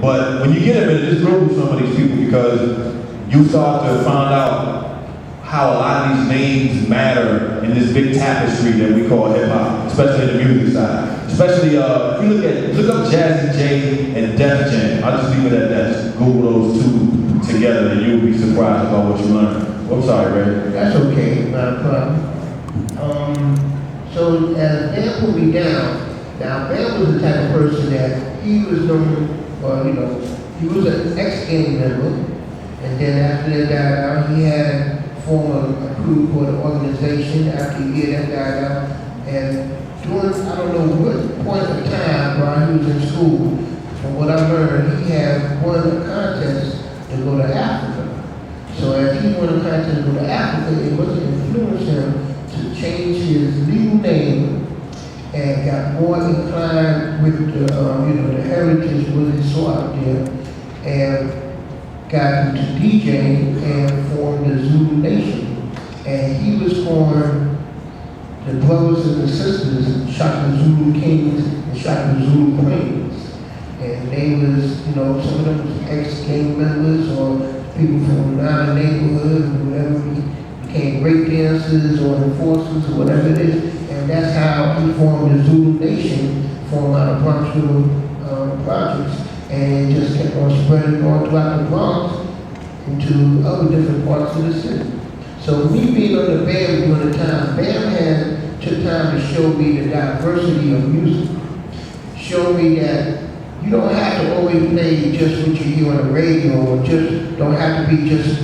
But when you get a minute, just go through some of these people because you start to find out how a lot of these names matter in this big tapestry that we call hip hop, especially in the music side. Especially if you look up Jazzy J and Def Jam. I'll just leave it at that. Just Google those two together and you'll be surprised about what you learn. I'm sorry, Ray. That's okay, not a problem. So as Bam put me down, now Bam was the type of person that he was known, he was an ex-gang member, and then after that died out, he had formed a crew for the organization. After a year that died out, and during, I don't know what point of time while he was in school, from what I learned, he had won a contest to go to Africa. So as he won a contest to go to Africa, it was to influence him to change his legal name and got more inclined with the, the heritage what he saw out there, and got into DJing and formed the Zulu Nation. And he was formed the brothers and the sisters, Shaka Zulu Kings and Shaka Zulu Queens. And they was, some of them was ex-gang members or people from another neighborhood or whatever, became break dancers or enforcers or whatever it is. And that's how he formed the Zulu Nation, formed out of Bronxville projects. And it just kept on spreading all throughout the Bronx into other different parts of the city. So me being on the Bam during the time, Bam took time to show me the diversity of music. Show me that you don't have to always play just what you hear on the radio, or just don't have to be just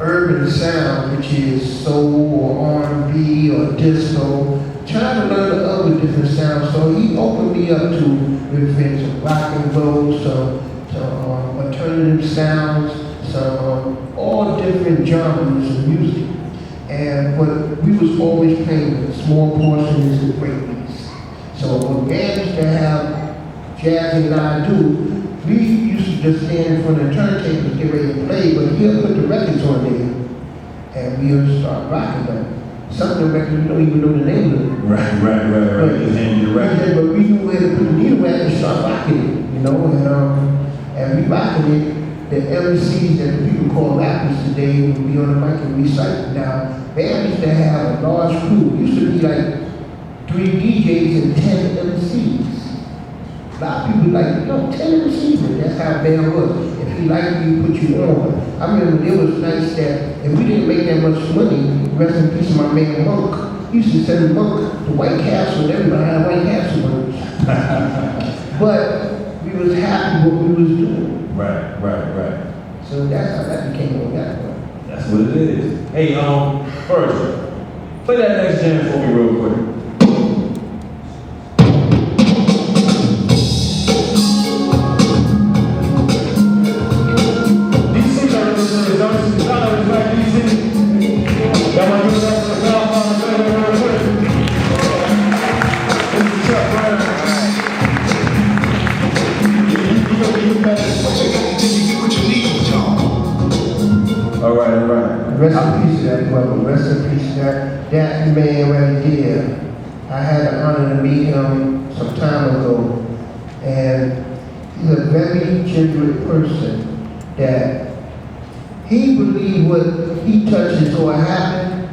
urban sound, which is soul or R&B or disco. Trying to learn the other different sounds. So he opened me up to some rock and roll, some alternative sounds, some all different genres of music. But we was always playing with small portions of breakbeats. So when bands used to have jazz and I do, we used to just stand in front of the turntables, get ready to play, but he'll put the records on there, and we'll start rocking them. Some of the records we don't even know the name of them. Right. Just hand you the record. But we knew where to put the needle at and start rocking it, and we rocking it. The MCs that the people call rappers today would be on the mic and recite. Now, Bam used to have a large crew. It used to be like 3 DJs and 10 MCs. A lot of people like, 10 MCs, and that's how Bam was. If he liked you, he put you on. I remember it was nice that if we didn't make that much money, rest in peace my man Monk, he used to send Monk to White Castle, and everybody had White Castle money. But we was happy what we was doing. Right. So that's how that became on that one. That's what it is. Hey, first, play that next jam for me real quick. All right. Rest in peace to that brother. Rest in peace to that man right there. I had the honor to meet him some time ago, and he's a very genuine person that he believed what he touches or happen,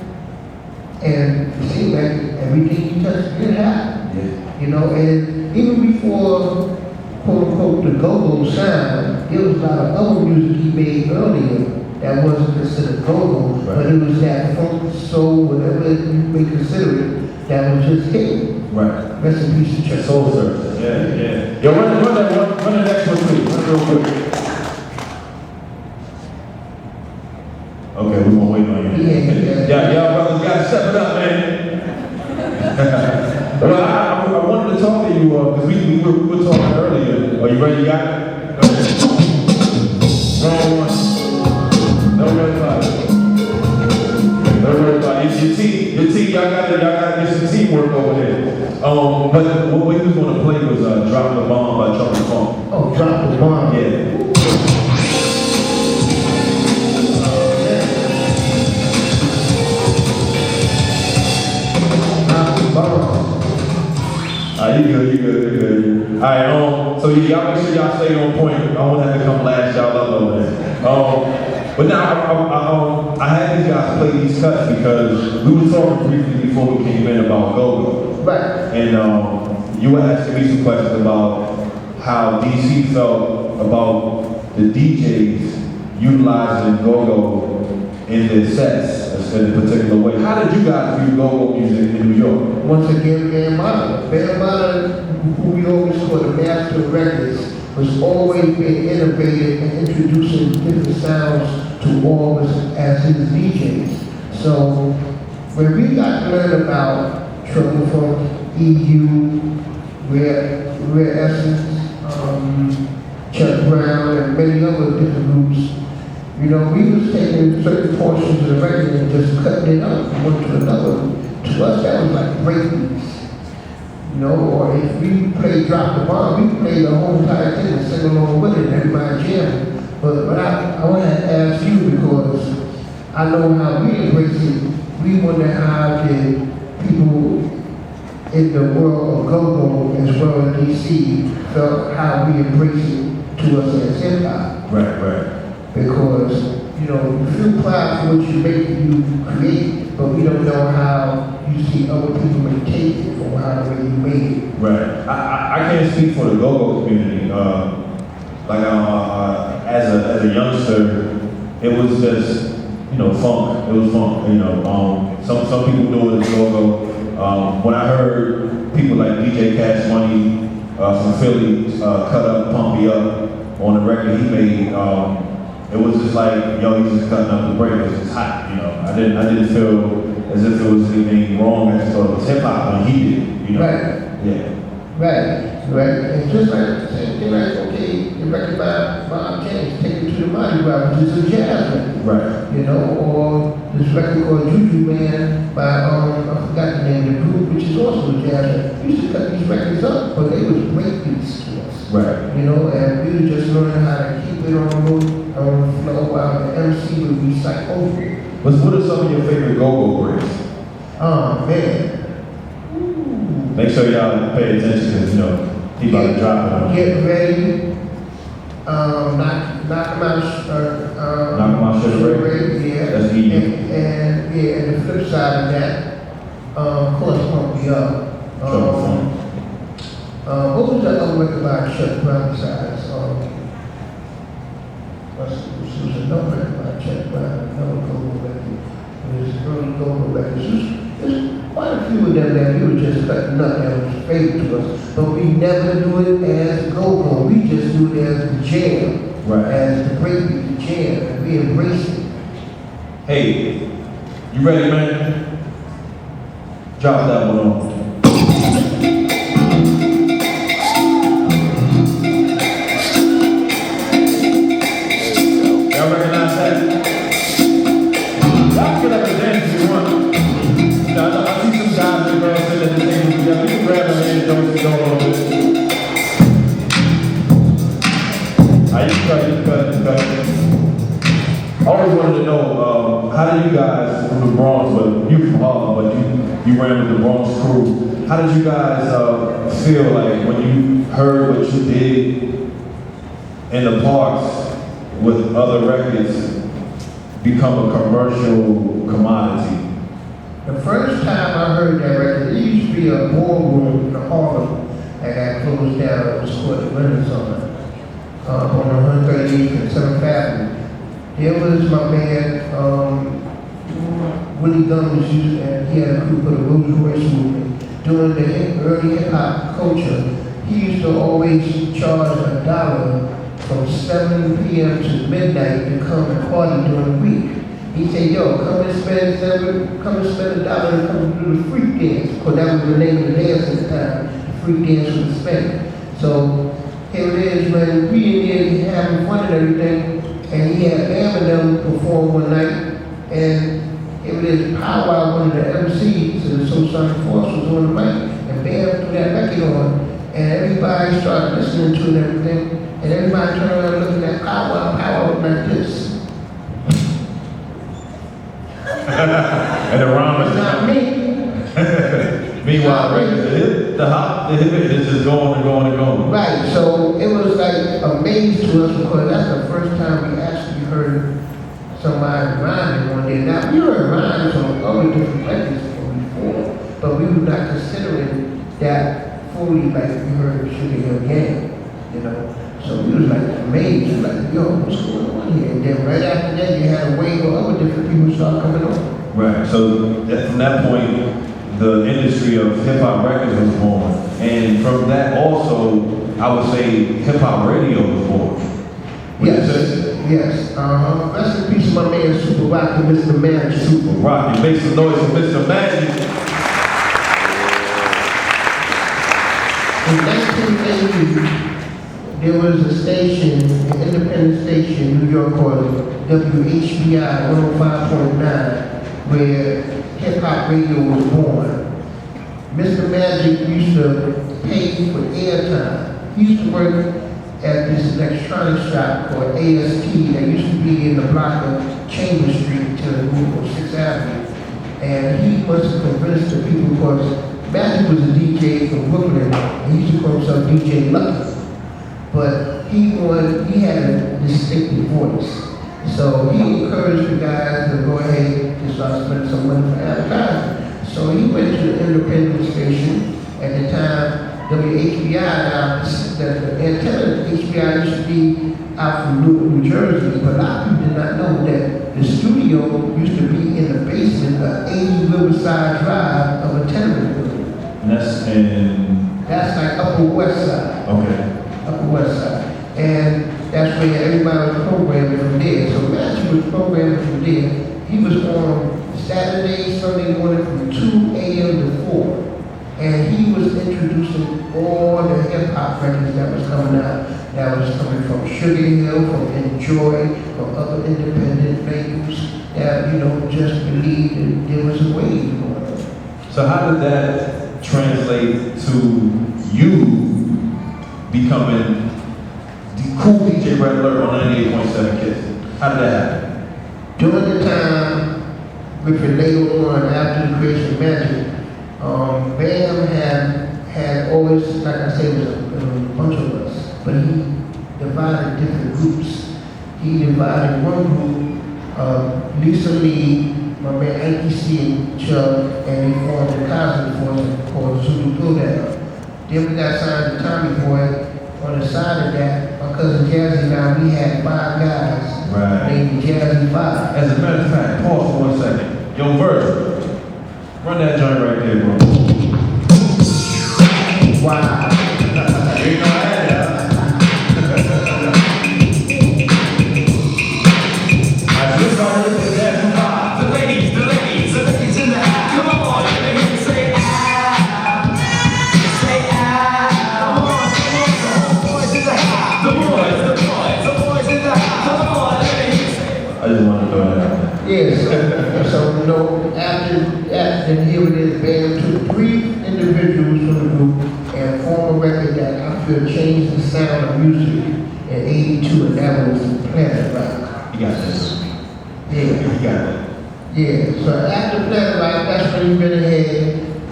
and it seemed like everything he touched did happen. Yeah. And even before quote unquote the go-go sound, there was a lot of other music he made earlier that wasn't considered go-go, but it was that funk, soul, whatever you may consider it, that was just him. Right. Rest in peace to Chuck. Soul Service. Yeah. Yo, run the next one, please. Run real quick. Okay, we're gonna wait on you. Yeah. Y'all brothers gotta step it up, man. Well, I wanted to talk to you because we were talking earlier. Are you ready? You got it? Go ahead. Wrong one. Don't worry about it. Your team, y'all got some teamwork over there. But what we was gonna play was "Drop the Bomb" by Chuck Funk. Oh, Drop the Bomb. Yeah. Drop the Bomb. You good. Alright, so y'all make sure y'all stay on point. I won't have to come last y'all up over there. But now, I had these guys play these cuts because we were talking briefly before we came in about go-go. Right. And you were asking me some questions about how DC felt about the DJs utilizing go-go in their sets in a particular way. How did you guys view go-go music in New York? Once again, Band Mata, who we always call the master of records, was always being innovative and introducing different sounds to all of us as his DJs. So when we got to learn about Trouble Funk, EU, Rare Essence, Chuck Brown, and many other different groups, you know, we was taking certain portions of the record and just cutting it up from one to another. To us, that was like breakbeats. You know, or if we played Drop the Bomb, we played the whole entire thing and sing along with it and everybody jamming. But I want to ask you because I know how we embrace it. We wonder how the people in the world of go-go as well as DC felt how we embrace it to us as hip-hop. Right. Because, you know, you feel proud for what you make, you create, but we don't know how you see other people may take it from how the way you made it. Right. I can't speak for the go-go community. As a youngster, it was just, you know, funk. It was funk. You know, some people do it as go-go. When I heard people like DJ Cash Money from Philly cut up Pump Me Up on the record he made, it was just like, yo, he's just cutting up the break. It was just hot, you know. I didn't feel as if it was anything wrong. I just thought it was hip hop when he did it, you know. Right. Yeah. Right. And just like the same thing, like, okay, the record by Bob James, Take It to the Body Rock, which is a jazz record. Right. You know, or this record called Juju Man by, I forgot the name of the group, which is also a jazz record. We used to cut these records up, but they was breakbeats to us. Right. You know, and we were just learning how to keep it on the flow while the MC would recite over it. What are some of your favorite go-go breaks? Oh, man. Make sure y'all pay attention because, you know, he about to drop it on you. Get ready. Knock them out, Sugar Ray? yeah. That's EU. And the flip side of that, of course, Pump Me Up. Trouble Funk. What was that other record by Chuck Brown besides? It was another record by Chuck Brown, another go-go record. It was early go-go records. There's quite a few of them that we were just cutting up that was favorite to us. But we never do it as go-go. We just do it as the jam. Right. As the breakbeat, the jam. And we embrace it. Hey, you ready, man? Drop that one on. Y'all recognize that? Y'all get up and dance if you want. I see some guys and girls sitting at the table together. You can grab them and don't sit on it. You cut. I always wanted to know, how did you guys from the Bronx, but you from Harlem, but you ran with the Bronx crew. How did you guys feel like when you heard what you did in the parks with other records become a commercial commodity? The first time I heard that record, there used to be a ballroom in Harlem that got closed down. It was called the Renaissance on 138th and 7th Avenue. There was my man, Willie Gummins, and he had a group of the Rolls Royce movement. During the early hip-hop culture, he used to always charge $1 from 7 p.m. to midnight to come and party during the week. He said, yo, come and spend $1 and come do the freak dance. Because that was the name of the dance at the time. The freak dance was spent. So here it is, man, we in there having fun and everything. And he had Bam and them perform one night. And here it is, Powwow, one of the MCs of the Soul Sonic Force was on the mic. And Bam threw that record on. And everybody started listening to it and everything. And everybody turned around looking at Powwow like this. And the rhyme is not me. Meanwhile, records are hit. the hip is just going and going and going. Right, so it was like a maze to us because that's the first time we actually heard somebody rhyming one day. Now, we heard rhymes on other different records before, but we were not considering that fully like we heard Sugar Hill Gang, you know. So we was like amazed, like, yo, what's going on here? And then right after that, you had a wave of other different people start coming on. Right, so from that point, the industry of hip-hop records was born. And from that also, I would say hip-hop radio was born. Yes. Rest in peace, my man, Super Rock and Mr. Magic. Super Rock, and make some noise for Mr. Magic. In 1980, there was a station, an independent station in New York called WHBI 105.9, where hip-hop radio was born. Mr. Magic used to pay for airtime. He used to work at this electronics shop called AST that used to be in the block of Chambers Street to the move of 6th Avenue. And he must have convinced the people because Magic was a DJ from Brooklyn, and he used to call himself DJ Lucky. But he had a distinctive voice. So he encouraged the guys to go ahead and start spending some money for advertising. So he went to the independent station at the time, WHBI. Now, the antenna HBI used to be out from Newark, New Jersey, but a lot of people did not know that the studio used to be in the basement of 80 Riverside Drive of a tenement building. And that's like Upper West Side. Okay. Upper West Side. And that's where everybody was programming from there. So Magic was programming from there. He was on Saturday, Sunday morning from 2 a.m. to 4. And he was introducing all the hip-hop records that was coming out. That was coming from Sugar Hill, from Enjoy, from other independent labels that, you know, just believed that there was a wave going on. So how did that translate to you becoming the cool DJ Red Alert on 98.7 Kids? How did that happen? During the time, which was later on after the creation of Magic, Bam had always, like I said, was a bunch of us, but he divided different groups. He divided one group, Lisa Lee, my man Anki C and Chubb, and they formed a Cosmic Force called Zulu Throwdown. Then we got signed to Tommy Boy. On the side of that, my cousin Jazzy and I, we had 5 guys named Jazzy 5. As a matter of fact, pause for 1 second. Yo, Virgil, run that joint right there, bro. Wow. You know I had that. I just started with that vibe. The ladies in the house. Come on, let me hear you say ah. Say ah. Come on. The boys in the house. The boys in the house. Come on, let me hear you say. I just want to throw that out there. Yes. So, you know, after that, then here it is, Bam took 3 individuals from the group and formed a record that I feel changed the sound of music in 82, and that was Planet Rock. You got this. Yeah. You got that. Yeah, so after Planet Rock, that's when we went ahead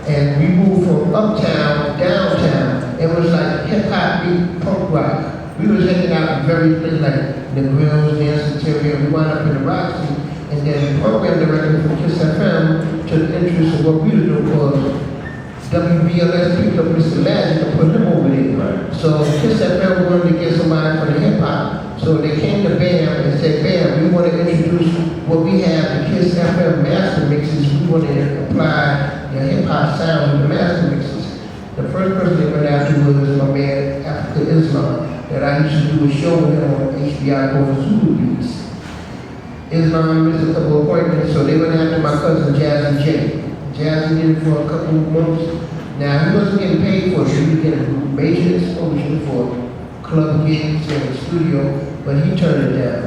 and we moved from uptown, downtown. It was like hip-hop beat punk rock. We was hanging out in various places like the Grills, Dance Interior. We wound up in the Roxy, and then the program director from Kiss FM took interest in what we were doing was WBLS picked up Mr. Magic and put him over there. Right. So Kiss FM wanted to get somebody for the hip-hop. So they came to Bam and said, Bam, we want to introduce what we have, the Kiss FM master mixes. We want to apply the hip-hop sound in the master mixes. The first person they went after was my man, Africa Islam, that I used to do a show with him on HBI called Zulu Beats. Islam missed a couple of appointments, so they went after my cousin Jazzy J. Jazzy did it for a couple of months. Now, he wasn't getting paid for it, he was getting major exposure for club gigs and the studio, but he turned it down.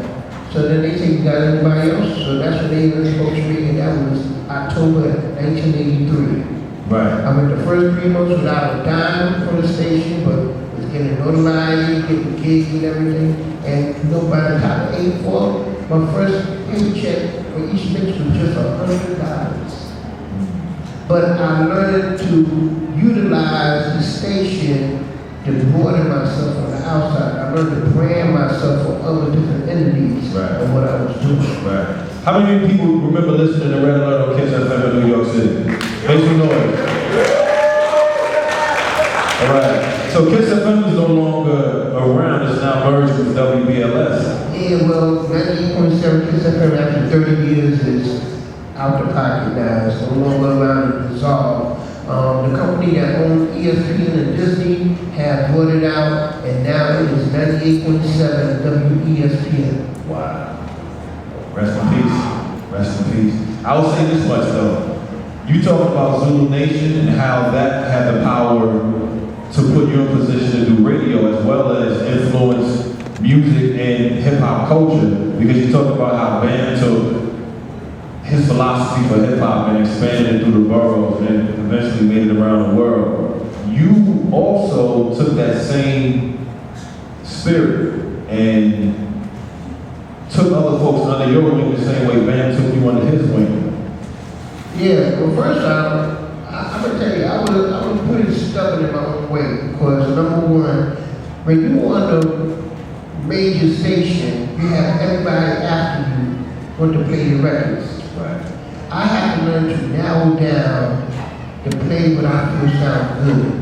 So then they said, you got anybody else? So that's when they approached me, and that was October 1983. Right. I went the first 3 months without a dime from the station, but was getting notoriety, getting gigs and everything. And you know, by the time of 84, my first paycheck for each mix was just $100. But I learned to utilize the station to broaden myself on the outside. I learned to brand myself for other different entities Right. of what I was doing. Right. How many people remember listening to Red Alert on Kiss FM in New York City? Make some noise. All right. So Kiss FM is no longer around. It's now merged with WBLS. Yeah, well, 98.7 Kiss FM after 30 years is out the pocket now. It's no longer around to dissolve. The company that owned ESPN and Disney have bought it out, and now it is 98.7 WESPN. Wow. Rest in peace. Rest in peace. I will say this much though. You talk about Zulu Nation and how that had the power to put you in position to do radio as well as influence music and hip hop culture, because you talk about how Bam took his philosophy for hip hop and expanded it through the boroughs and eventually made it around the world. You also took that same spirit and took other folks under your wing the same way Bam took you under his wing. Yeah, well, first off, I'm gonna tell you, I was pretty stubborn in my own way, because number one, when you on a major station, you have everybody after you want to play your records. Right. I had to learn to narrow down to play what I feel sounds good.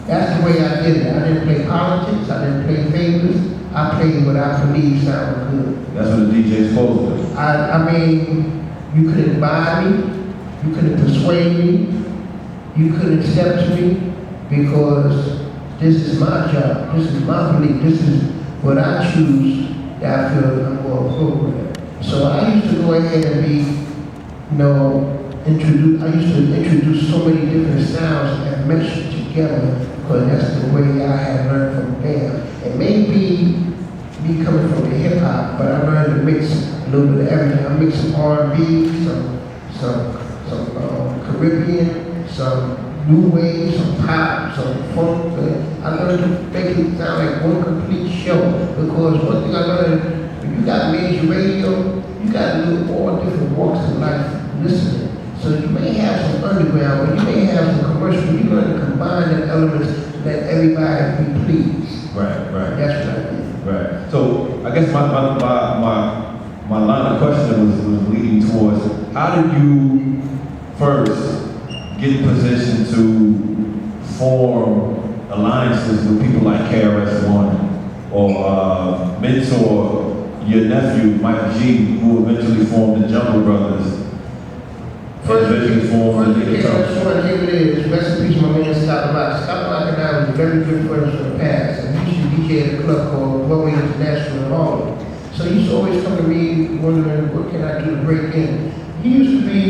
That's the way I did it. I didn't play politics, I didn't play favorites, I played what I believe sounded good. That's what the DJ's supposed to do. I mean, you couldn't buy me, you couldn't persuade me, you couldn't accept me, because this is my job, this is my belief, this is what I choose that I feel I'm more appropriate. So I used to go ahead and be, I used to introduce so many different sounds and mesh it together, because that's the way I had learned from Bam. It may be me coming from the hip hop, but I learned to mix a little bit of everything. I mixed some R&B, some Caribbean, some new wave, some pop, some funk. I learned to make it sound like one complete show, because one thing I learned, when you got major radio, you got to do all different walks of life listening. So you may have some underground, but you may have some commercial. You're going to combine the elements to let everybody be pleased. Right. That's what I did. Right. So I guess my line of question was leading towards, how did you first get in position to form alliances with people like KRS-One or mentor your nephew Mike G, who eventually formed the Jungle Brothers? First, here it is. Rest in peace, my man Scott Lock. Scott Lock and I was very good friends from the past, and he used to DJ at a club called Broadway International in Harlem. So he used to always come to me wondering, what can I do to break in? It used to be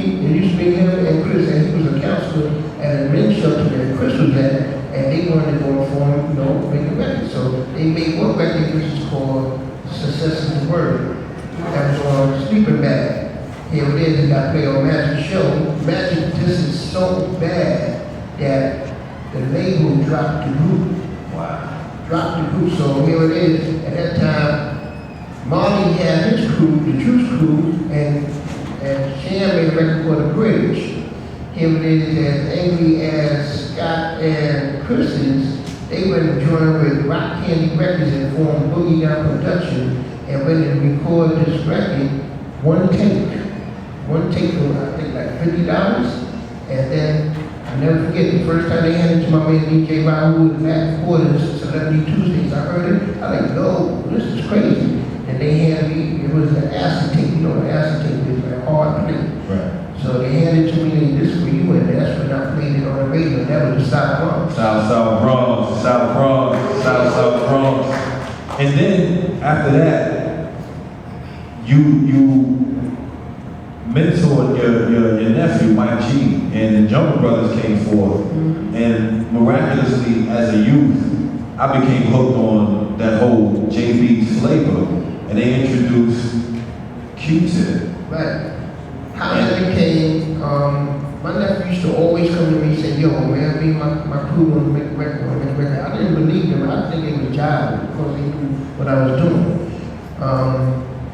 him and Chris, and he was a counselor at a men's shelter that Chris was at, and they wanted to go and form, make a record. So they made one record which is called Success is the Word. That was on Sleeping Bag. Here it is, it got played on Magic's show. Magic just is so bad that the label dropped the group. Wow. Dropped the group, so here it is. At that time, Marley had his crew, the Juice Crew, and Sham made a record called The Bridge. Here it is, as angry as Scott and Chris is, they went and joined with Rock Candy Records and formed Boogie Down Production, and when they record this record, one take for I think like $50, and then I never forget the first time they handed it to my man DJ Raul in Matt Porter's Celebrity Tuesdays. I heard it, I like, no, this is crazy. And they handed me, it was an acetate, an acetate is like hard plate. Right. So they handed it to me, and this is where you went, and that's when I played it on the radio. That was the South Bronx. South Bronx. And then after that, you mentored your nephew Mike G, and the Jungle Brothers came forth. Mm-hmm. And miraculously, as a youth, I became hooked on that whole JB's flavor, and they introduced Q-Tip. Right. How that became, my nephew used to always come to me and say, yo, man, me and my crew want to make a record, I didn't believe them. I think it was a job because they knew what I was doing.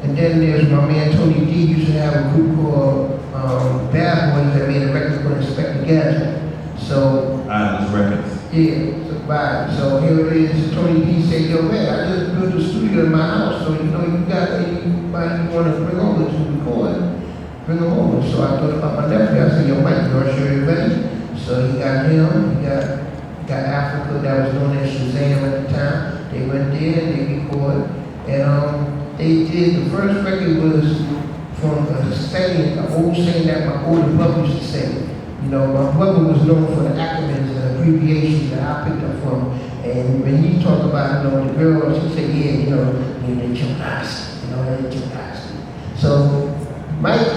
And then there's my man Tony D used to have a group called Bad Boys that made a record for Inspector Gadget. So, Islands Records. yeah, so, right. So here it is. Tony P said, yo, man, I just built a studio in my house, so you know, you got anybody you want to bring over to record, bring them over. So I thought about my nephew. I said, yo, Mike, you sure you're ready? So he got him, he got Africa, that was known as Shazam at the time. They went there, they recorded, and they did, the first record was from a saying, an old saying that my older brother used to say. You know, my brother was known for the acronyms and abbreviations that I picked up from. And when he talked about, you know, the girls, he said, yeah, you know, they're gymnastics, you know, they're gymnastics. So Mike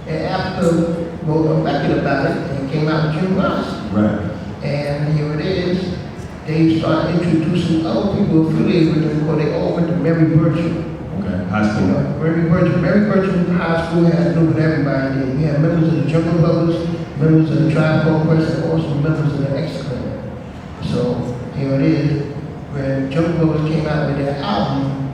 and Africa wrote a record about it, and it came out with Jim Ross. Right. And here it is. They started introducing other people affiliated with them because they all went to Mary Birchall. Okay. High school. Mary Birchall High School had to do with everybody there. We had members of the Jungle Brothers, members of the Tribe Called Quest, and also members of the X-Clan. So here it is. When Jungle Brothers came out with their album,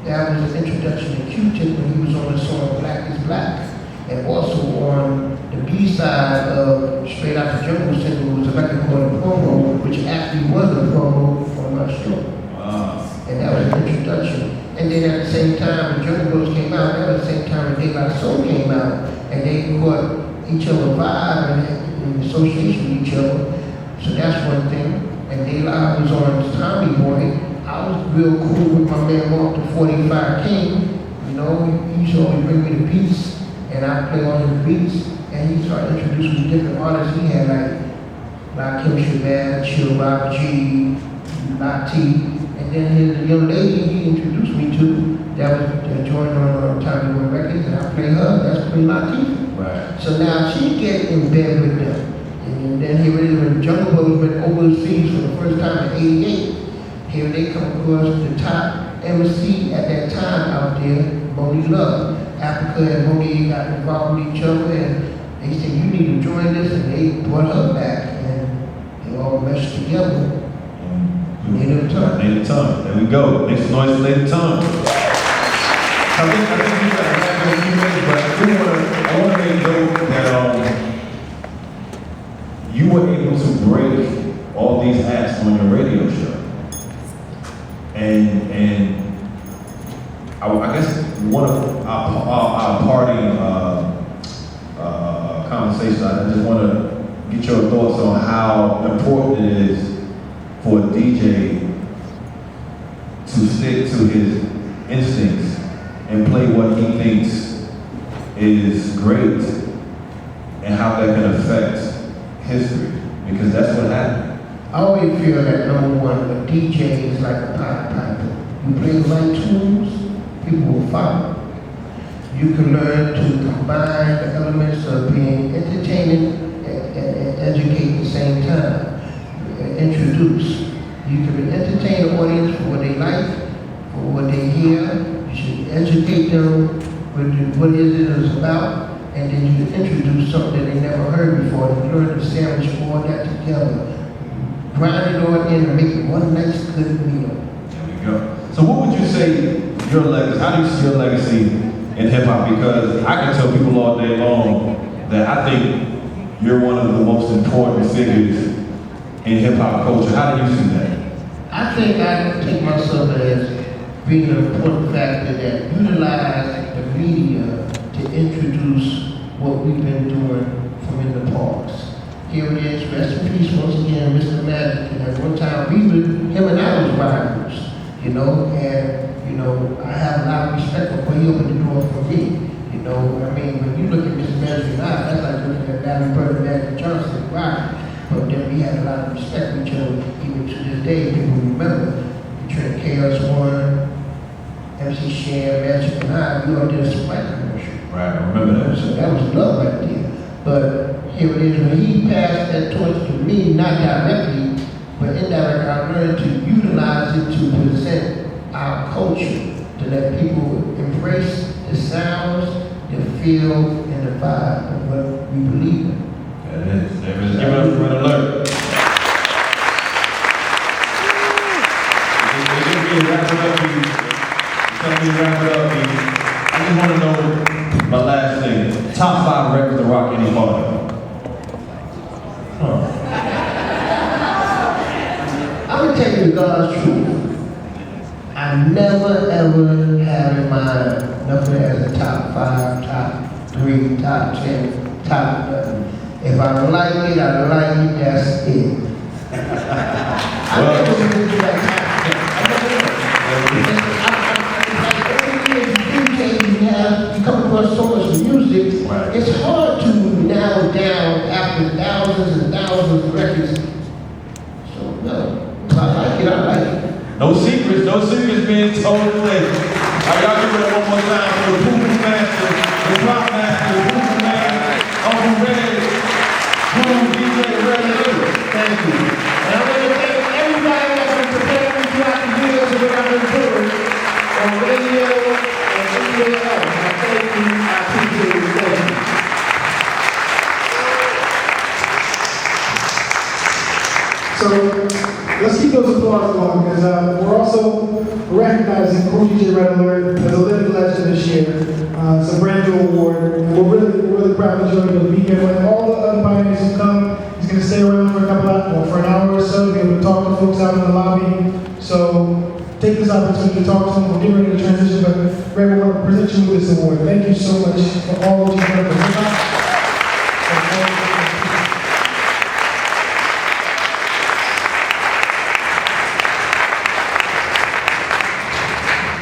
that was an introduction to Q-Tip when he was on the song Black is Black. And also on the B-side of Straight Out the Jungle single was a record called a promo, which actually was a promo for my show. Wow. And that was an introduction. And then at the same time, when Jungle Brothers came out, that was the same time when Daylight Soul came out, and they caught each other vibe and in association with each other. So that's one thing. And Daylight was on Tommy Boy. I was real cool with my man Mark the 45 King. You know, he used to always bring me the beats, and I play on his beats. And he started introducing me to different artists. He had like Rakim Shabazz, Chill Rob G, Lati. And then his young lady he introduced me to, that was joined on Tommy Boy Records, and I play her, that's Queen Latifah. Right. So now she get in bed with them. And then here it is when Jungle Brothers went overseas for the first time in '88. Here they come across the top MC at that time out there, Moni Love. Africa and Moni got involved with each other, and they said, you need to join this, and they brought her back, and they all meshed together. Native Tongue. Native Tongue. There we go. Make some noise for Native Tongue. I think you got to have a few minutes, but I want to make note that you were able to break all these acts on your radio show. And I guess one of our party conversations, I just want to get your thoughts on how important it is for a DJ to stick to his instincts and play what he thinks is great, and how that can affect history, because that's what happened. I always feel that number one, a DJ is like a Pied Piper. You play the right tunes, people will follow. You can learn to combine the elements of being entertaining and educate at the same time. Introduce. You can entertain the audience for what they like, for what they hear. You should educate them with what it is about, and then you introduce something that they never heard before, and learn to sandwich all that together. Grind it all in and make it one nice good meal. There we go. So what would you say your legacy, how do you see your legacy in hip hop? Because I can tell people all day long that I think you're one of the most important figures in hip hop culture. How do you see that? I think I take myself as being an important factor that utilize the media to introduce what we've been doing from in the past. Here it is, rest in peace once again, Mr. Magic. And at one time, him and I was rivals, you know, and, you know, I have a lot of respect for what he opened the door for me. You know, I mean, when you look at Mr. Magic and I, that's like looking at Larry Bird and Magic Johnson, right? But then we had a lot of respect for each other, even to this day. People remember between Chaos One, MC Shan, Magic, and I, we all did a Sprite commercial. Right, I remember that. So that was love right there. But here it is, when he passed that torch to me, not directly, but indirectly, I learned to utilize it to present our culture, to let people embrace the sounds, the feel, and the vibe of what we believe in. That is. There is. Give it up for Red Alert. I just want to know my last thing. top 5 records to rock any party. I'm gonna tell you God's truth. I never ever had in mind nothing as a top 5, top 3, top 10, top nothing. If I like it, I like it, that's it. I never really do that top 10. You come across so much music, Right. it's hard to narrow down after thousands and thousands of records. So no, if I like it, I like it. No secrets being told today. All right, y'all give it up one more time for the Poopy Master, the Pop Master, the Poopy Man, Uncle Red, Groove DJ Red. Thank you. And I want to thank everybody that's been preparing me throughout the years of what I've been doing on radio and everywhere else. I thank you. I appreciate it. Thank you. So let's keep those applause going because we're also recognizing Cool DJ Red Alert as a living legend this year. It's a brand new award. And we're really proud and joyful to be here. When all the other pioneers who come, he's going to stay around for for an hour or so, be able to talk to folks out in the lobby. So take this opportunity to talk to them. We're getting ready to transition, but Red, we want to present you with this award. Thank you so much for all that you've done for hip hop.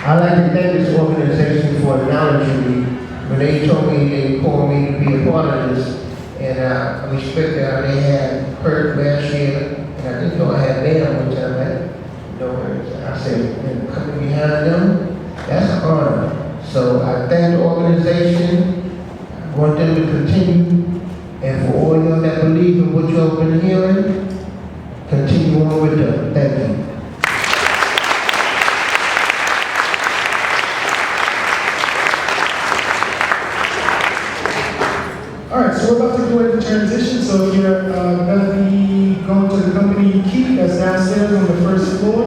I'd like to thank this organization for acknowledging me. When they told me, they called me to be a part of this, and I respect that they had Kurt last year, and I didn't know I had Bam one time. I said, and coming behind them, that's an honor. So I thank the organization. I want them to continue, and for all y'all that believe in what y'all been hearing, continue on with them. Thank you. All right, so we're about to go into transition. So if you're Melanie